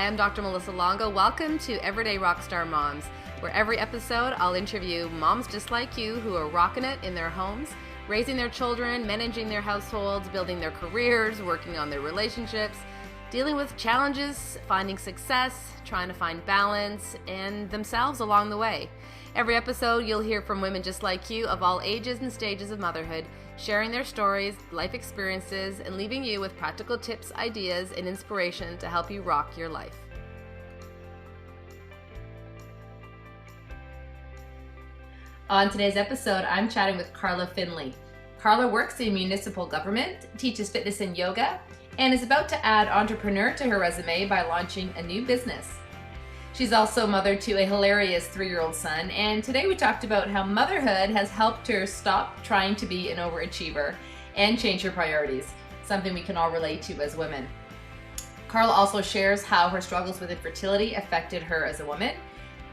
Hi, I'm Dr. Melissa Longo. Welcome to Everyday Rockstar Moms, where every episode I'll interview moms just like you who are rocking it in their homes, raising their children, managing their households, building their careers, working on their relationships, dealing with challenges, finding success, trying to find balance, and themselves along the way. Every episode, you'll hear from women just like you of all ages and stages of motherhood, sharing their stories, life experiences, and leaving you with practical tips, ideas, and inspiration to help you rock your life. On today's episode, I'm chatting with Karla Findlay. Karla works in municipal government, teaches fitness and yoga, and is about to add entrepreneur to her resume by launching a new business. She's also mother to a hilarious 3-year-old son, and today we talked about how motherhood has helped her stop trying to be an overachiever and change her priorities, something we can all relate to as women. Karla also shares how her struggles with infertility affected her as a woman,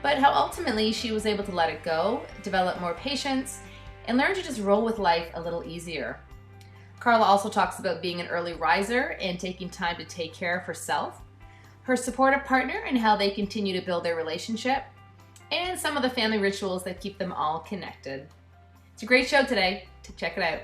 but how ultimately she was able to let it go, develop more patience, and learn to just roll with life a little easier. Karla also talks about being an early riser and taking time to take care of herself, her supportive partner and how they continue to build their relationship, and some of the family rituals that keep them all connected. It's a great show today. Check it out.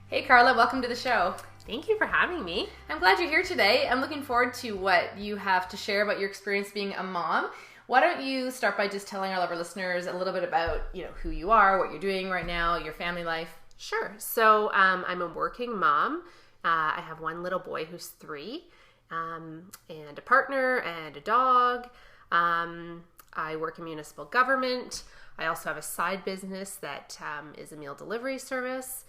Hey Karla, welcome to the show. Thank you for having me. I'm glad you're here today. I'm looking forward to what you have to share about your experience being a mom. Why don't you start by just telling all of our listeners a little bit about, who you are, what you're doing right now, your family life? Sure. So I'm a working mom. I have one little boy who's 3, and a partner and a dog. I work in municipal government. I also have a side business that is a meal delivery service.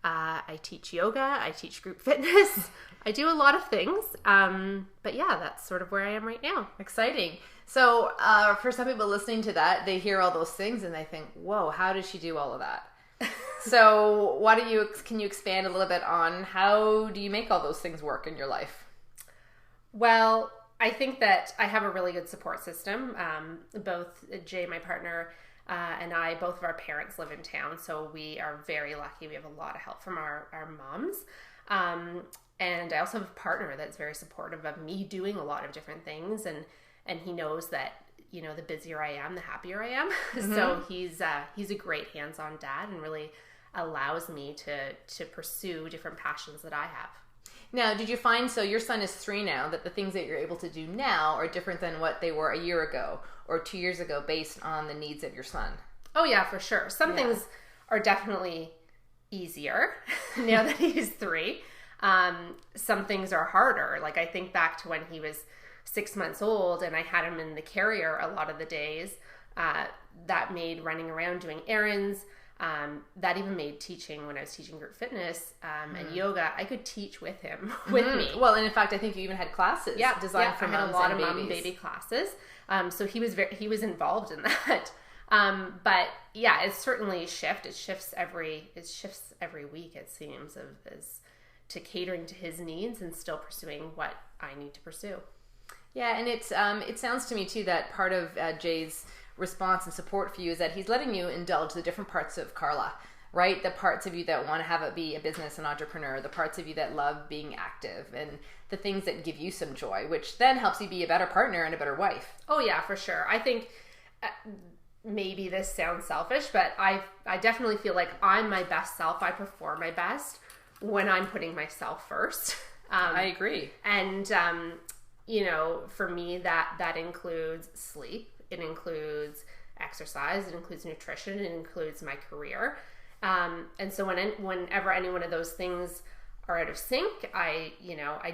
I teach yoga. I teach group fitness. I do a lot of things. But yeah, that's sort of where I am right now. Exciting. So for some people listening to that, they hear all those things and they think, whoa, how does she do all of that? So can you expand a little bit on how do you make all those things work in your life? Well, I think that I have a really good support system. Both Jay, my partner, and I, both of our parents live in town, so we are very lucky. We have a lot of help from our moms. And I also have a partner that's very supportive of me doing a lot of different things, and he knows that the busier I am, the happier I am. Mm-hmm. So he's a great hands-on dad and really allows me to pursue different passions that I have. Now, did you find, so your son is 3 now, that the things that you're able to do now are different than what they were a year ago or 2 years ago based on the needs of your son? Oh yeah, for sure. Some things are definitely easier now that he's 3. Some things are harder. Like I think back to when he was 6 months old and I had him in the carrier a lot of the days. That made running around doing errands. That even made teaching, when I was teaching group fitness and yoga, I could teach with him, with me. Well, and in fact, I think you even had classes designed for moms and babies. I had a lot of mom and baby classes. So he was involved in that. But yeah, it's certainly a shift. It shifts every week, it seems, as to catering to his needs and still pursuing what I need to pursue. Yeah, and it sounds to me too that part of Jay's response and support for you is that he's letting you indulge the different parts of Karla, right? The parts of you that want to have it be a business and entrepreneur, the parts of you that love being active, and the things that give you some joy, which then helps you be a better partner and a better wife. Oh yeah, for sure. I think maybe this sounds selfish, but I definitely feel like I'm my best self. I perform my best when I'm putting myself first. I agree. And for me, that includes sleep. It includes exercise. It includes nutrition. It includes my career. And so whenever any one of those things are out of sync, I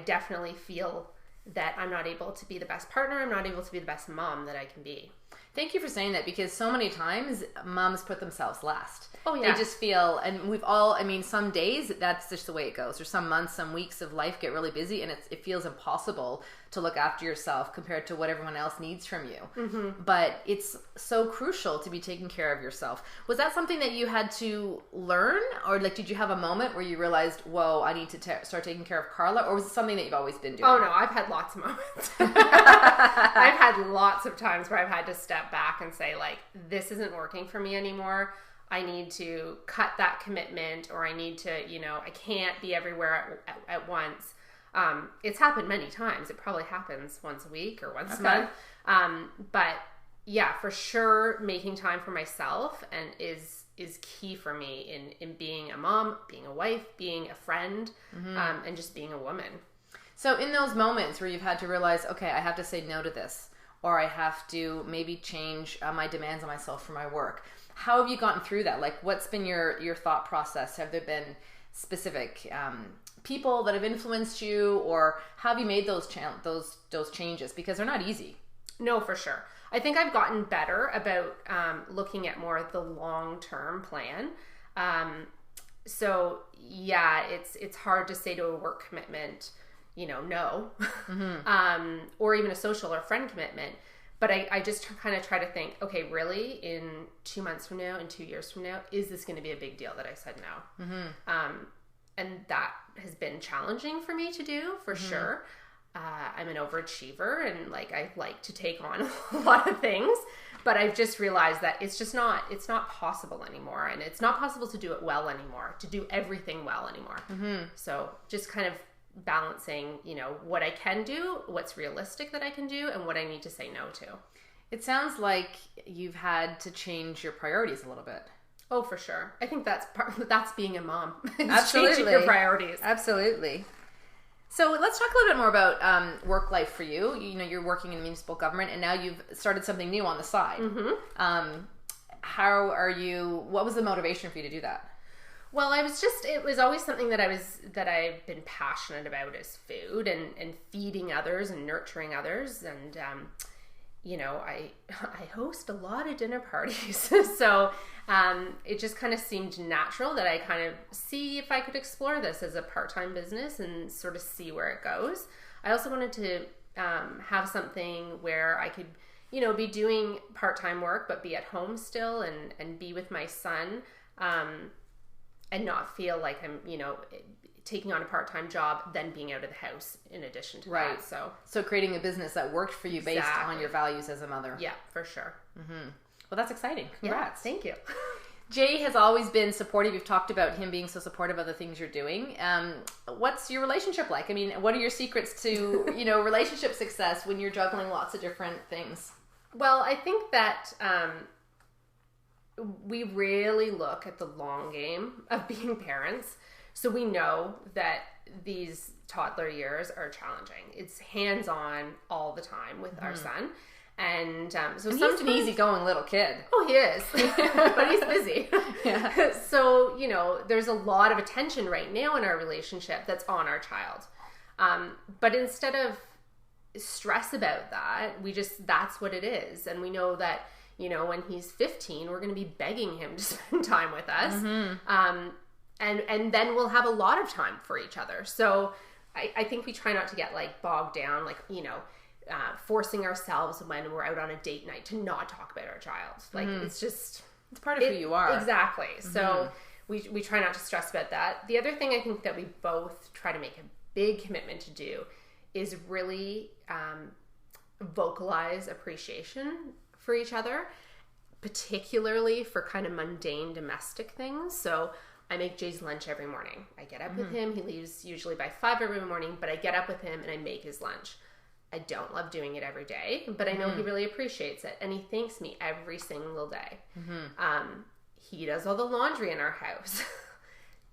definitely feel that I'm not able to be the best partner. I'm not able to be the best mom that I can be. Thank you for saying that, because so many times moms put themselves last. Oh yeah. They just feel, and we've all, some days that's just the way it goes. Or some months, some weeks of life get really busy and it feels impossible to look after yourself compared to what everyone else needs from you. Mm-hmm. But it's so crucial to be taking care of yourself. Was that something that you had to learn? Or did you have a moment where you realized, whoa, I need to start taking care of Karla? Or was it something that you've always been doing? Oh no, I've had lots of moments. I've had lots of times where I've had to step back and say, like, this isn't working for me anymore. I need to cut that commitment, or I need to, I can't be everywhere at once. It's happened many times. It probably happens once a week or once a Okay. month. But yeah, for sure, making time for myself and is key for me in being a mom, being a wife, being a friend, and just being a woman. So in those moments where you've had to realize, okay, I have to say no to this, or I have to maybe change my demands on myself for my work, how have you gotten through that? Like, what's been your thought process? Have there been specific people that have influenced you, or how have you made those changes? Because they're not easy. No, for sure. I think I've gotten better about looking at more of the long-term plan. So yeah, it's hard to say to a work commitment, no, or even a social or friend commitment. But I just kind of try to think, okay, really, in 2 months from now, in 2 years from now, is this going to be a big deal that I said no? And that has been challenging for me to do, for sure. I'm an overachiever, and I like to take on a lot of things, but I've just realized that it's not possible anymore, and it's not possible to do it well anymore, to do everything well anymore. So just kind of balancing, what I can do, what's realistic that I can do, and what I need to say no to. It sounds like you've had to change your priorities a little bit. Oh, for sure. I think that's being a mom. Absolutely. Changing your priorities. Absolutely. So let's talk a little bit more about work life for you. You're working in municipal government, and now you've started something new on the side. What was the motivation for you to do that? Well, it was always something that I've been passionate about, is food and feeding others and nurturing others. And, I host a lot of dinner parties. So it just kind of seemed natural that I kind of see if I could explore this as a part-time business and sort of see where it goes. I also wanted to have something where I could, be doing part-time work, but be at home still and be with my son. And not feel like I'm, taking on a part-time job, then being out of the house in addition to that. So creating a business that worked for you based on your values as a mother. Yeah, for sure. Well, that's exciting. Congrats. Yeah, thank you. Jay has always been supportive. You've talked about him being so supportive of the things you're doing. What's your relationship like? I mean, what are your secrets to, relationship success when you're juggling lots of different things? Well, I think that we really look at the long game of being parents. So we know that these toddler years are challenging. It's hands-on all the time with our son. And so he's an easygoing little kid. Oh, he is. But he's busy. Yeah. So, there's a lot of attention right now in our relationship that's on our child. But instead of stress about that, that's what it is. And we know that, when he's 15, we're going to be begging him to spend time with us. And then we'll have a lot of time for each other. So I think we try not to get bogged down, forcing ourselves when we're out on a date night to not talk about our child. It's part of who you are. Exactly. So we try not to stress about that. The other thing I think that we both try to make a big commitment to do is really vocalize appreciation for each other, particularly for kind of mundane domestic things. So I make Jay's lunch every morning. I get up with him. He leaves usually by 5 every morning, but I get up with him and I make his lunch. I don't love doing it every day, but I know he really appreciates it, and he thanks me every single day. He does all the laundry in our house.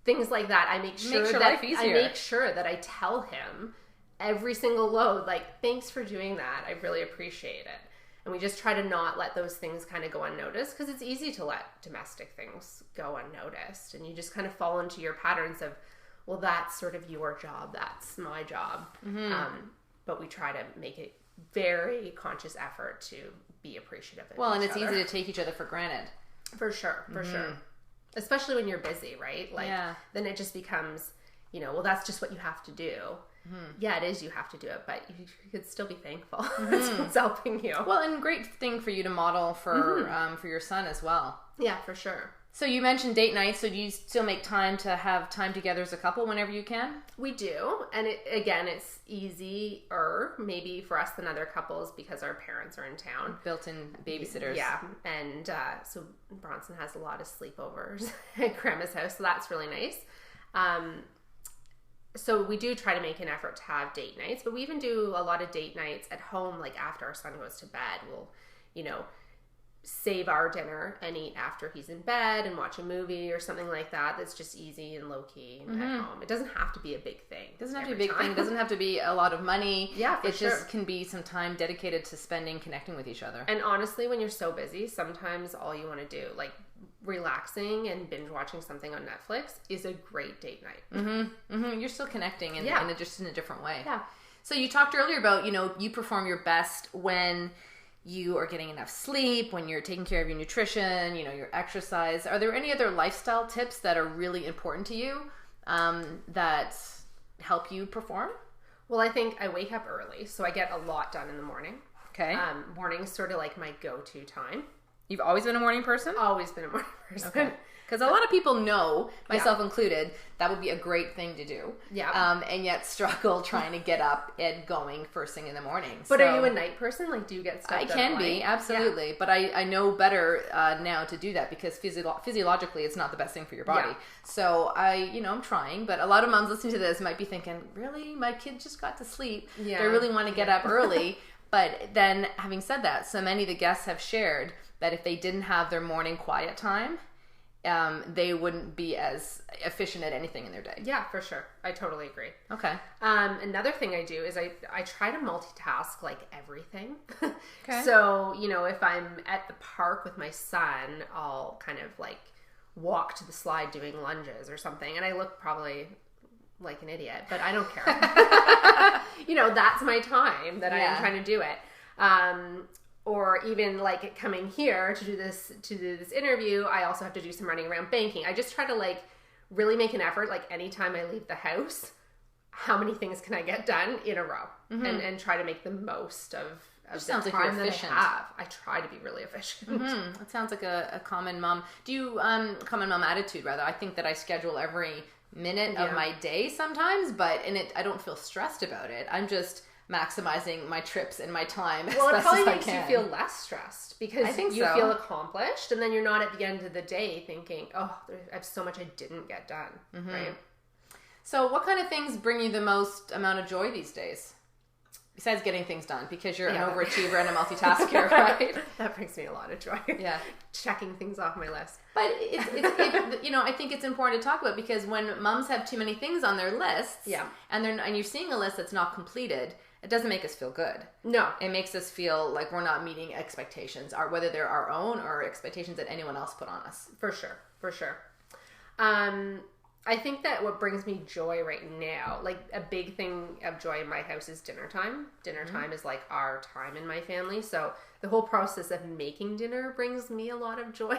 Things like that. I make sure that I tell him every single load, thanks for doing that. I really appreciate it. And we just try to not let those things kind of go unnoticed, because it's easy to let domestic things go unnoticed. And you just kind of fall into your patterns of, well, that's sort of your job. That's my job. But we try to make a very conscious effort to be appreciative of each other. And it's easy to take each other for granted. For sure. Especially when you're busy, right? Then it just becomes, well, that's just what you have to do. Yeah, it is. You have to do it, but you could still be thankful. That's what's helping you. Well, and great thing for you to model for your son as well. Yeah, for sure. So you mentioned date nights. So do you still make time to have time together as a couple whenever you can? We do, and it's easier maybe for us than other couples because our parents are in town. Built-in babysitters. Yeah, and so Bronson has a lot of sleepovers at Grandma's house, so that's really nice. So we do try to make an effort to have date nights, but we even do a lot of date nights at home, like after our son goes to bed. We'll, save our dinner and eat after he's in bed and watch a movie or something like that. That's just easy and low-key at home. It doesn't have to be a big thing. It doesn't have to be a big thing. It doesn't have to be a lot of money. Yeah, for sure. It just can be some time dedicated to spending, connecting with each other. And honestly, when you're so busy, sometimes all you want to do, like relaxing and binge watching something on Netflix, is a great date night. You're still connecting and just in a different way. Yeah. So you talked earlier about, you perform your best when you are getting enough sleep, when you're taking care of your nutrition, your exercise. Are there any other lifestyle tips that are really important to you that help you perform? Well, I think I wake up early, so I get a lot done in the morning. Okay. Morning's sort of like my go-to time. You've always been a morning person? Always been a morning person. Okay. Because a lot of people know, myself included, that would be a great thing to do. Yeah. And yet struggle trying to get up and going first thing in the morning. But are you a night person? Like, do you get stuff done? I can be, absolutely. Yeah. But I know better now to do that because physiologically it's not the best thing for your body. Yeah. So I'm trying. But a lot of moms listening to this might be thinking, really? My kid just got to sleep. Yeah. They really want to get up early. But then, having said that, so many of the guests have shared that if they didn't have their morning quiet time, they wouldn't be as efficient at anything in their day. Yeah, for sure. I totally agree. Okay. Another thing I do is I try to multitask like everything. Okay. So, if I'm at the park with my son, I'll kind of like walk to the slide doing lunges or something. And I look probably like an idiot, but I don't care. That's my time that I'm trying to do it. Or even like coming here to do this interview, I also have to do some running around banking. I just try to like really make an effort, like anytime I leave the house, how many things can I get done in a row, and try to make the most of the sounds time like you're efficient. that I have. I try to be really efficient. That sounds like a common mom. Do you common mom attitude rather? I think that I schedule every minute of my day sometimes, but I don't feel stressed about it. I'm just maximizing my trips and my time as best as I can. Well, it probably makes you feel less stressed because you so. feel accomplished, and then you're not at the end of the day thinking, oh, I have so much I didn't get done, right? So what kind of things bring you the most amount of joy these days? Besides getting things done, because you're an overachiever and a multitasker, right? That brings me a lot of joy. Yeah. Checking things off my list. But I think it's important to talk about because when moms have too many things on their lists, and you're seeing a list that's not completed, it doesn't make us feel good. No. It makes us feel like we're not meeting expectations, or whether they're our own or expectations that anyone else put on us. For sure. I think that what brings me joy right now, like a big thing of joy in my house is dinner time. Dinner time is like our time in my family. So the whole process of making dinner brings me a lot of joy.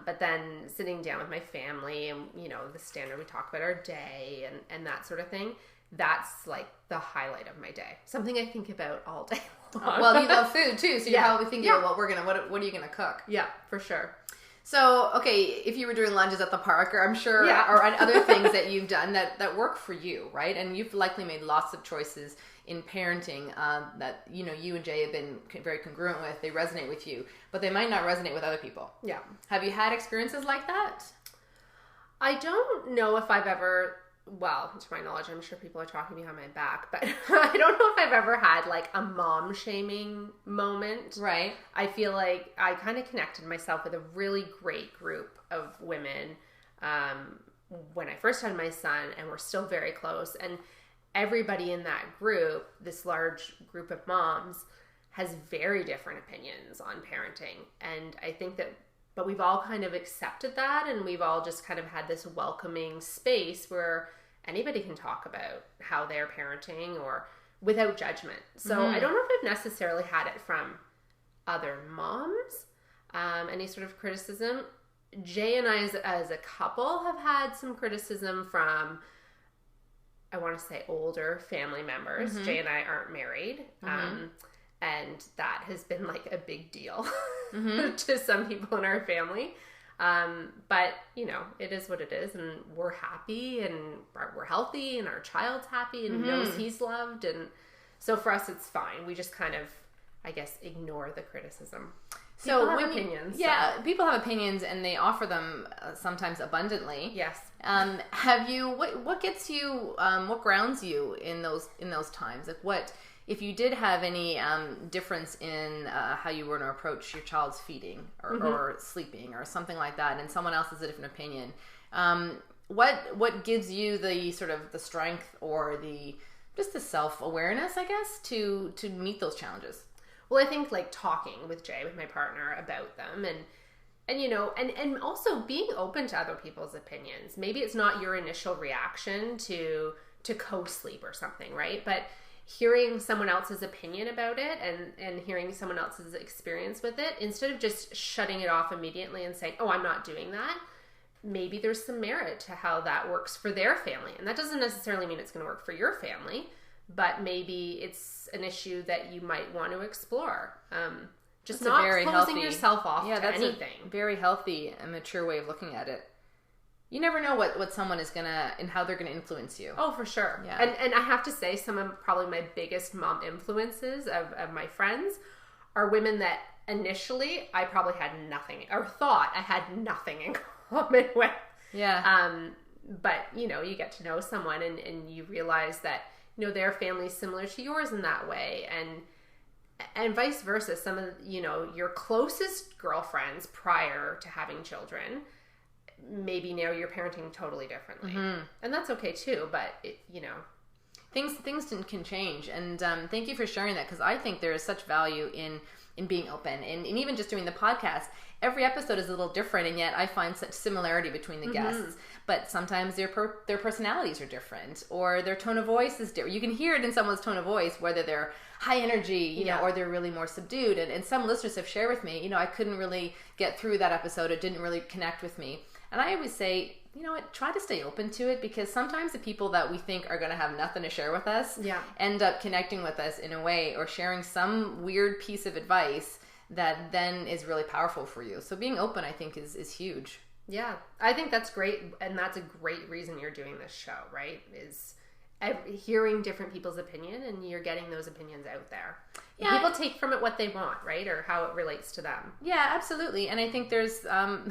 But then sitting down with my family and, the standard we talk about our day and that sort of thing, that's like the highlight of my day. Something I think about all day long. Well, you love food too, so you're probably thinking about what are you gonna cook? Yeah, for sure. So, okay, if you were doing lunges at the park, or I'm sure, or other things that you've done that work for you, right? And you've likely made lots of choices in parenting that, you and Jay have been very congruent with. They resonate with you, but they might not resonate with other people. Yeah. Have you had experiences like that? I don't know if I've ever... Well, to my knowledge, I'm sure people are talking behind my back, but I don't know if I've ever had like a mom shaming moment. Right. I feel like I kind of connected myself with a really great group of women when I first had my son, and we're still very close. And everybody in that group, this large group of moms, has very different opinions on parenting. And I think that but we've all kind of accepted that, and we've all just kind of had this welcoming space where anybody can talk about how they're parenting or without judgment. So I don't know if I've necessarily had it from other moms, any sort of criticism. Jay and I as a couple have had some criticism from, I want to say, older family members. Jay and I aren't married. And that has been like a big deal to some people in our family. But, it is what it is. And we're happy and we're healthy and our child's happy and knows he's loved. And so for us, it's fine. We just kind of, I guess, ignore the criticism. People have opinions. Yeah, people have opinions, and they offer them sometimes abundantly. Yes. Have you? What gets you? What grounds you in those times? Like, what if you did have any difference in how you were to approach your child's feeding or sleeping or something like that, and someone else has a different opinion? What gives you the sort of the strength or the self-awareness, I guess, to meet those challenges? Well, I think like talking with Jay, with my partner, about them, and you know, and also being open to other people's opinions. Maybe it's not your initial reaction to co-sleep or something, right? But hearing someone else's opinion about it and hearing someone else's experience with it, instead of just shutting it off immediately and saying, oh, I'm not doing that, maybe there's some merit to how that works for their family. And that doesn't necessarily mean it's going to work for your family, but maybe it's an issue that you might want to explore. Just that's not closing yourself off to anything. A very healthy and mature way of looking at it. You never know what someone is gonna and how they're gonna influence you. Oh, for sure. Yeah. And I have to say, some of probably my biggest mom influences of my friends are women that initially I probably had nothing, or thought I had nothing in common with. Yeah. But you know, you get to know someone and you realize that, you know, their family's similar to yours in that way, and vice versa. Some of, you know, your closest girlfriends prior to having children, maybe now you're parenting totally differently. And that's okay too, but you know, things can change. And thank you for sharing that, because I think there is such value in being open, and even just doing the podcast. Every episode is a little different, and yet I find such similarity between the guests. But sometimes their personalities are different, or their tone of voice is different. You can hear it in someone's tone of voice, whether they're high energy, you know, or they're really more subdued. And some listeners have shared with me, you know, I couldn't really get through that episode. It didn't really connect with me. And I always say, you know what, try to stay open to it, because sometimes the people that we think are going to have nothing to share with us end up connecting with us in a way, or sharing some weird piece of advice that then is really powerful for you. So being open, I think, is huge. Yeah, I think that's great. And that's a great reason you're doing this show, right? Is hearing different people's opinion, and you're getting those opinions out there. Yeah. People take from it what they want, right? Or how it relates to them. Yeah, absolutely. And I think there's,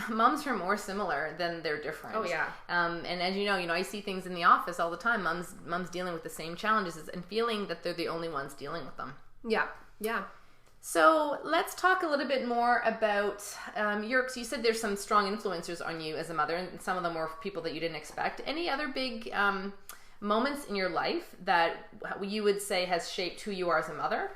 moms are more similar than they're different. Oh, yeah. And as you know, I see things in the office all the time. Moms dealing with the same challenges and feeling that they're the only ones dealing with them. Yeah, yeah. So let's talk a little bit more about you said there's some strong influencers on you as a mother, and some of them were people that you didn't expect. Any other big moments in your life that you would say has shaped who you are as a mother?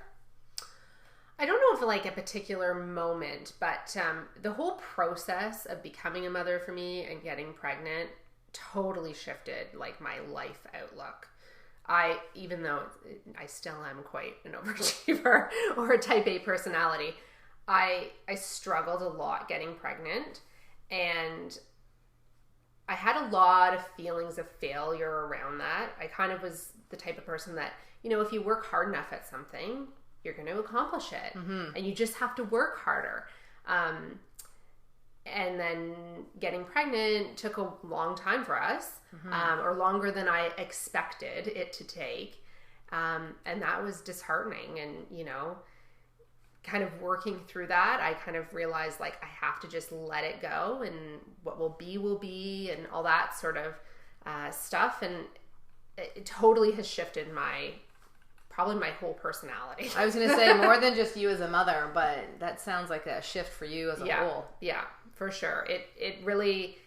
I don't know if like a particular moment, but the whole process of becoming a mother for me and getting pregnant totally shifted like my life outlook. Even though I still am quite an overachiever or a type A personality, I struggled a lot getting pregnant, and I had a lot of feelings of failure around that. I kind of was the type of person that, you know, if you work hard enough at something, you're going to accomplish it. And you just have to work harder. And then getting pregnant took a long time for us, or longer than I expected it to take. And that was disheartening. And, you know, kind of working through that, I kind of realized like I have to just let it go, and what will be, and all that sort of stuff. And it totally has shifted probably my whole personality. I was going to say more than just you as a mother, but that sounds like a shift for you as a whole. Yeah, for sure. It really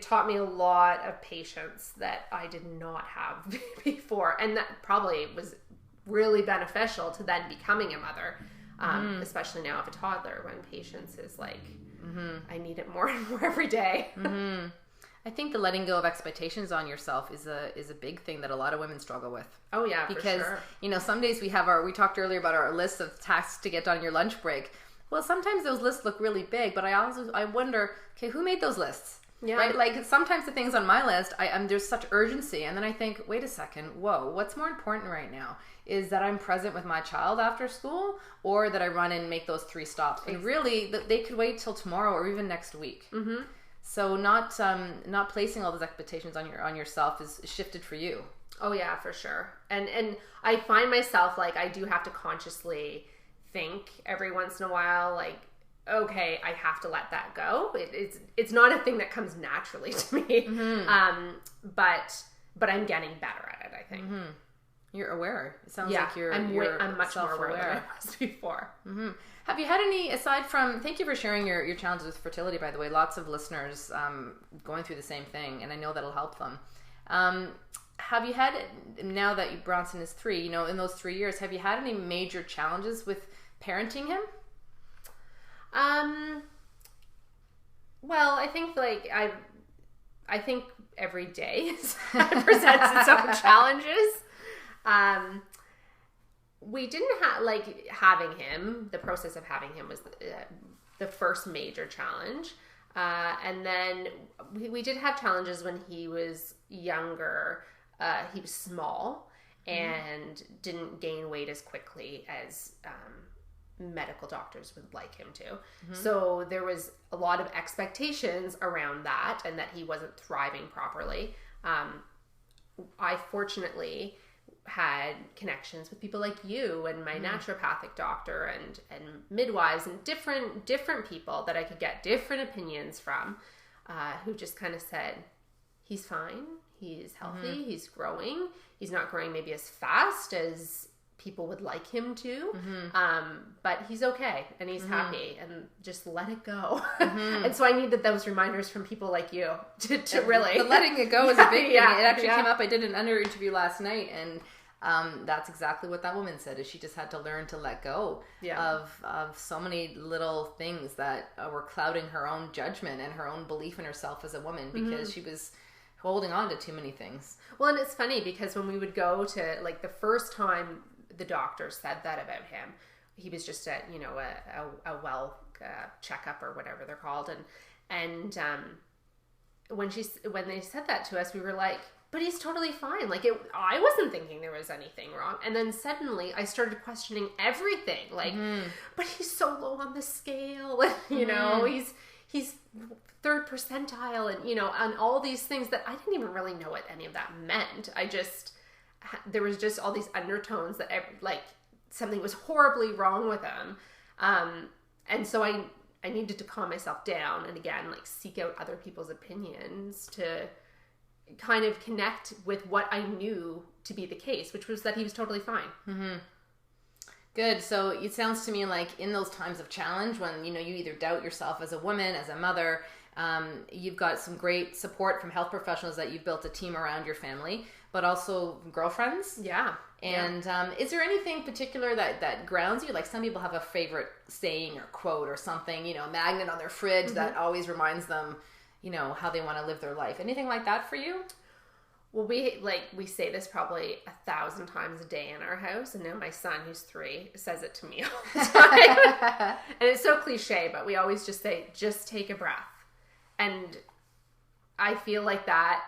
taught me a lot of patience that I did not have before. And that probably was really beneficial to then becoming a mother, especially now of a toddler, when patience is like, I need it more and more every day. I think the letting go of expectations on yourself is a big thing that a lot of women struggle with. Oh yeah, because for sure. You know, some days we talked earlier about our list of tasks to get done on your lunch break. Well, sometimes those lists look really big, but I wonder, okay, who made those lists? Yeah. Right? Like sometimes the things on my list, there's such urgency, and then I think, wait a second, whoa, what's more important right now? Is that I'm present with my child after school, or that I run and make those 3 stops? And really, they could wait till tomorrow or even next week. So not placing all those expectations on yourself is shifted for you. Oh yeah, for sure. And I find myself like I do have to consciously think every once in a while, like, okay, I have to let that go. It's not a thing that comes naturally to me. But I'm getting better at it, I think. You're aware. It sounds like you're I'm much more self-aware aware than I was before. Have you had any, aside from, thank you for sharing your challenges with fertility, by the way, lots of listeners going through the same thing, and I know that'll help them. Have you had, now that Bronson is 3, in those 3 years, have you had any major challenges with parenting him? Well, I think I think every day presents its own challenges. We didn't have, having him, the process of having him was the first major challenge. And then we did have challenges when he was younger. He was small and didn't gain weight as quickly as medical doctors would like him to. So there was a lot of expectations around that, and that he wasn't thriving properly. I fortunately had connections with people like you and my naturopathic doctor and midwives and different people that I could get different opinions from, who just kind of said, he's fine, he's healthy, he's growing, he's not growing maybe as fast as people would like him to, but he's okay and he's happy, and just let it go. And so I needed those reminders from people like you to really... The letting it go is a big thing. It actually came up. I did an under interview last night, and that's exactly what that woman said, is she just had to learn to let go of so many little things that were clouding her own judgment and her own belief in herself as a woman, because she was holding on to too many things. Well, and it's funny because when we would go to, the first time the doctor said that about him, he was just at, a well checkup or whatever they're called. And when they said that to us, we were like, but he's totally fine. I wasn't thinking there was anything wrong. And then suddenly I started questioning everything. But he's so low on the scale. And, he's third percentile and, and all these things that I didn't even really know what any of that meant. There was just all these undertones that something was horribly wrong with him. And so I needed to calm myself down and again, seek out other people's opinions to kind of connect with what I knew to be the case, which was that he was totally fine. Good. So it sounds to me like in those times of challenge, when, you either doubt yourself as a woman, as a mother, you've got some great support from health professionals, that you've built a team around your family, but also girlfriends. Yeah. And is there anything particular that grounds you? Some people have a favorite saying or quote or something, a magnet on their fridge that always reminds them, how they want to live their life. Anything like that for you? Well, we say this probably 1,000 times a day in our house, and now my son, who's 3, says it to me all the time. And it's so cliche, but we always just say, just take a breath. And I feel like that,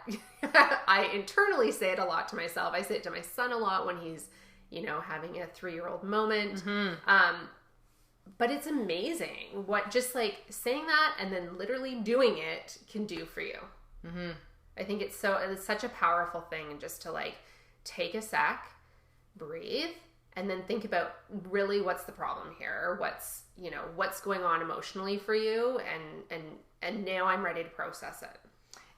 I internally say it a lot to myself. I say it to my son a lot when he's, having a 3-year-old moment. But it's amazing what just saying that and then literally doing it can do for you. I think it's such a powerful thing, and just to take a sec, breathe, and then think about really what's the problem here, what's going on emotionally for you, and now I'm ready to process it.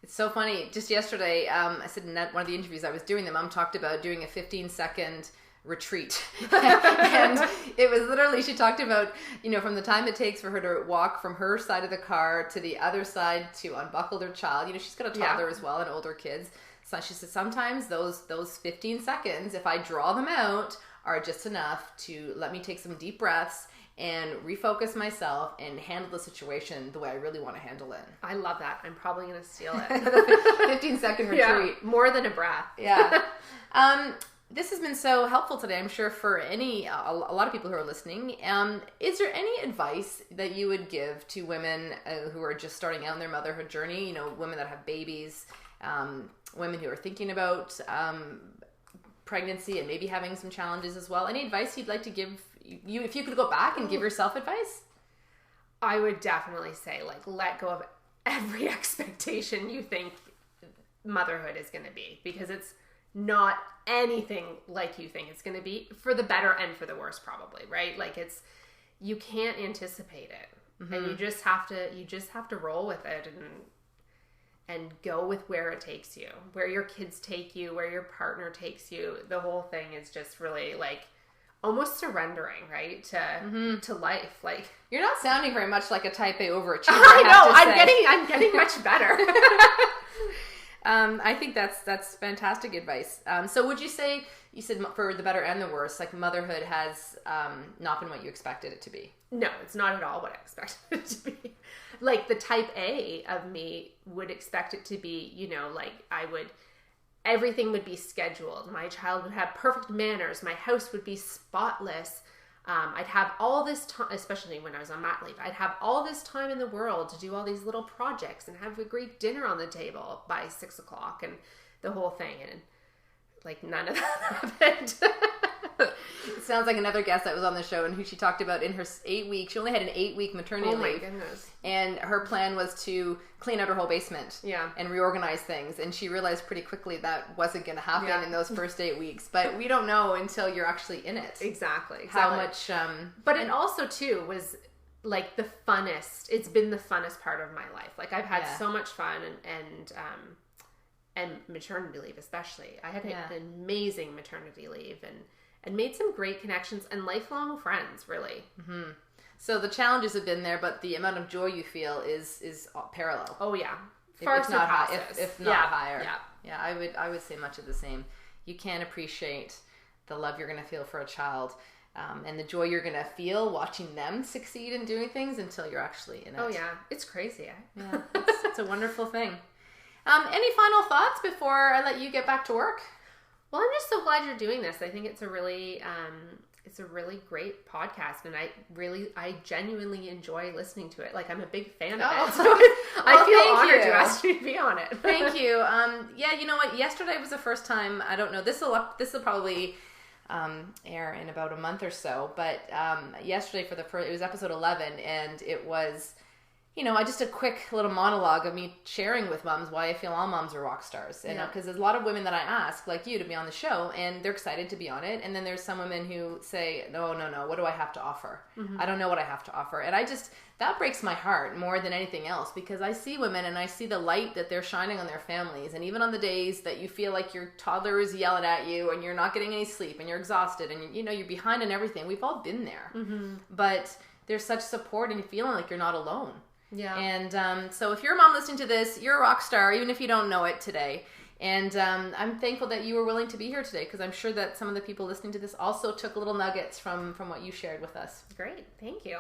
It's so funny. Just yesterday, I said in one of the interviews I was doing, the mom talked about doing a 15-second retreat. And it was literally, she talked about, from the time it takes for her to walk from her side of the car to the other side to unbuckle their child. She's got a toddler as well and older kids. So she said sometimes those 15 seconds, if I draw them out, are just enough to let me take some deep breaths and refocus myself and handle the situation the way I really want to handle it. I love that. I'm probably going to steal it. 15-second retreat. Yeah, more than a breath. Yeah. This has been so helpful today, I'm sure, for a lot of people who are listening. Is there any advice that you would give to women who are just starting out in their motherhood journey, women that have babies, women who are thinking about pregnancy and maybe having some challenges as well? Any advice you'd like to give you, if you could go back and give yourself advice? I would definitely say, let go of every expectation you think motherhood is going to be, because it's not anything like you think it's going to be, for the better and for the worse, probably, right? You can't anticipate it. and you just have to roll with it and go with where it takes you, where your kids take you, where your partner takes you. The whole thing is just really like almost surrendering, right, to life. Like, you're not sounding very much like a type A overachiever. I'm getting much better. I think that's fantastic advice. So would you say, you said for the better and the worse, like motherhood has not been what you expected it to be? No, it's not at all what I expected it to be. Like the type A of me would expect it to be, you know, like everything would be scheduled. My child would have perfect manners. My house would be spotless. I'd have all this time, especially when I was on mat leave, I'd have all this time in the world to do all these little projects and have a great dinner on the table by 6 o'clock and the whole thing. And like none of that happened. It sounds like another guest that was on the show and who she talked about in her 8 weeks. She only had an 8-week maternity leave. Oh my goodness. And her plan was to clean out her whole basement. Yeah. And reorganize things. And she realized pretty quickly that wasn't going to happen in those first 8 weeks. But we don't know until you're actually in it. Exactly. How much... but it also, too, was like the funnest. It's been the funnest part of my life. Like I've had so much fun and maternity leave especially. I had an amazing maternity leave and made some great connections and lifelong friends, really. Mm-hmm. So the challenges have been there, but the amount of joy you feel is parallel. Oh yeah, if not higher. Yeah, I would say much of the same. You can't appreciate the love you're going to feel for a child, and the joy you're going to feel watching them succeed in doing things until you're actually in it. Oh yeah, it's crazy. Yeah, it's a wonderful thing. Any final thoughts before I let you get back to work? Well, I'm just so glad you're doing this. I think it's a really great podcast, and I genuinely enjoy listening to it. Like I'm a big fan of it. So I feel honored you asked me to be on it. Thank you. Yeah, you know what? Yesterday was the first time. I don't know. This will probably air in about a month or so. But yesterday it was episode 11, and it was. You know, just a quick little monologue of me sharing with moms why I feel all moms are rock stars. And because there's a lot of women that I ask, like you, to be on the show, and they're excited to be on it. And then there's some women who say, no, what do I have to offer? Mm-hmm. I don't know what I have to offer. And that breaks my heart more than anything else, because I see women and I see the light that they're shining on their families. And even on the days that you feel like your toddler is yelling at you and you're not getting any sleep and you're exhausted and you're behind in everything. We've all been there. Mm-hmm. But there's such support and feeling like you're not alone. Yeah. And so if you're a mom listening to this, you're a rock star, even if you don't know it today. And I'm thankful that you were willing to be here today, because I'm sure that some of the people listening to this also took little nuggets from what you shared with us. Great. Thank you.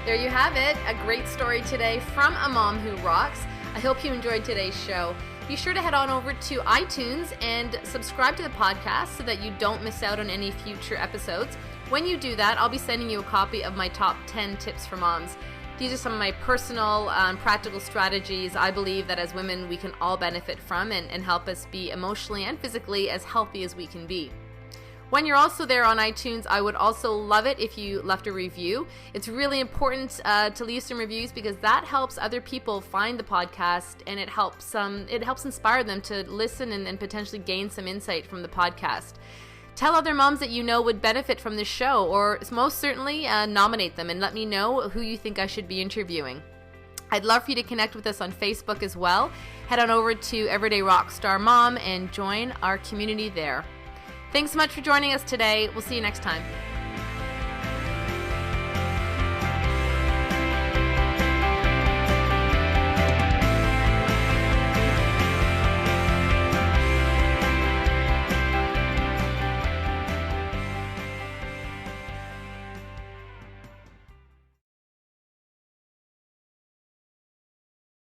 There you have it. A great story today from a mom who rocks. I hope you enjoyed today's show. Be sure to head on over to iTunes and subscribe to the podcast so that you don't miss out on any future episodes. When you do that, I'll be sending you a copy of my top 10 tips for moms. These are some of my personal practical strategies I believe that as women we can all benefit from and help us be emotionally and physically as healthy as we can be. When you're also there on iTunes, I would also love it if you left a review. It's really important to leave some reviews, because that helps other people find the podcast, and it helps inspire them to listen and potentially gain some insight from the podcast. Tell other moms that you know would benefit from this show, or most certainly nominate them and let me know who you think I should be interviewing. I'd love for you to connect with us on Facebook as well. Head on over to Everyday Rockstar Mom and join our community there. Thanks so much for joining us today. We'll see you next time.